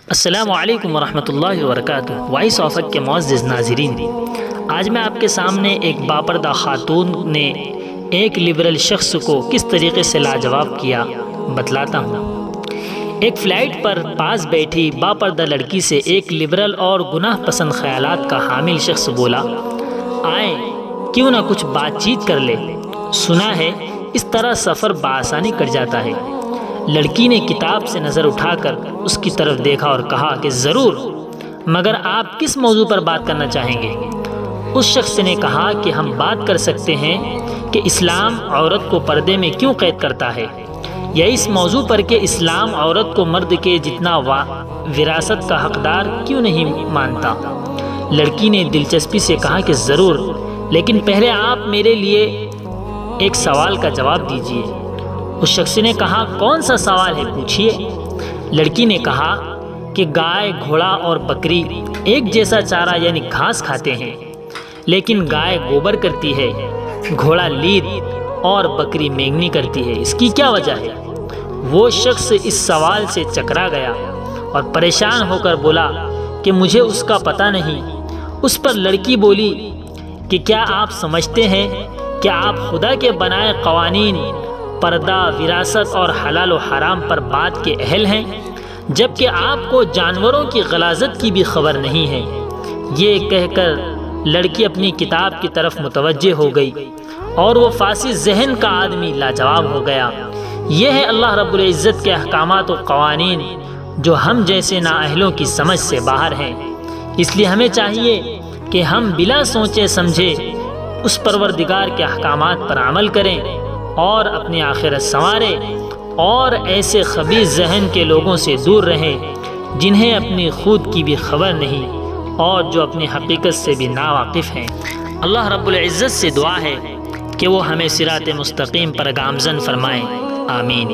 السلام علیکم ورحمۃ اللہ وبرکاتہ۔ وائس آف حق کے معزز ناظرین، آج میں آپ کے سامنے ایک باپردہ خاتون نے ایک لبرل شخص کو کس طریقے سے لاجواب کیا بتلاتا ہوں۔ ایک فلائٹ پر پاس بیٹھی باپردہ لڑکی سے ایک لبرل اور گناہ پسند خیالات کا حامل شخص بولا، آئیں کیوں نہ کچھ بات چیت کر لے، سنا ہے اس طرح سفر بآسانی کٹ جاتا ہے۔ لڑکی نے کتاب سے نظر اٹھا کر اس کی طرف دیکھا اور کہا کہ ضرور، مگر آپ کس موضوع پر بات کرنا چاہیں گے؟ اس شخص نے کہا کہ ہم بات کر سکتے ہیں کہ اسلام عورت کو پردے میں کیوں قید کرتا ہے، یا اس موضوع پر کہ اسلام عورت کو مرد کے جتنا وراثت کا حقدار کیوں نہیں مانتا۔ لڑکی نے دلچسپی سے کہا کہ ضرور، لیکن پہلے آپ میرے لیے ایک سوال کا جواب دیجیے۔ اس شخص نے کہا کون سا سوال ہے، پوچھیے۔ لڑکی نے کہا کہ گائے، گھوڑا اور بکری ایک جیسا چارہ یعنی گھاس کھاتے ہیں، لیکن گائے گوبر کرتی ہے، گھوڑا لید اور بکری مینگنی کرتی ہے، اس کی کیا وجہ ہے؟ وہ شخص اس سوال سے چکرا گیا اور پریشان ہو کر بولا کہ مجھے اس کا پتہ نہیں۔ اس پر لڑکی بولی کہ کیا آپ سمجھتے ہیں کہ آپ خدا کے بنائے قوانین، پردہ، وراثت اور حلال و حرام پر بات کے اہل ہیں، جبکہ آپ کو جانوروں کی غلاظت کی بھی خبر نہیں ہے؟ یہ کہہ کر لڑکی اپنی کتاب کی طرف متوجہ ہو گئی اور وہ فاسد ذہن کا آدمی لاجواب ہو گیا۔ یہ ہے اللہ رب العزت کے احکامات و قوانین جو ہم جیسے نااہلوں کی سمجھ سے باہر ہیں۔ اس لیے ہمیں چاہیے کہ ہم بلا سوچے سمجھے اس پروردگار کے احکامات پر عمل کریں اور اپنی آخرت سنواریں، اور ایسے خبیث ذہن کے لوگوں سے دور رہیں جنہیں اپنی خود کی بھی خبر نہیں اور جو اپنی حقیقت سے بھی ناواقف ہیں۔ اللہ رب العزت سے دعا ہے کہ وہ ہمیں صراط مستقیم پر گامزن فرمائیں، آمین۔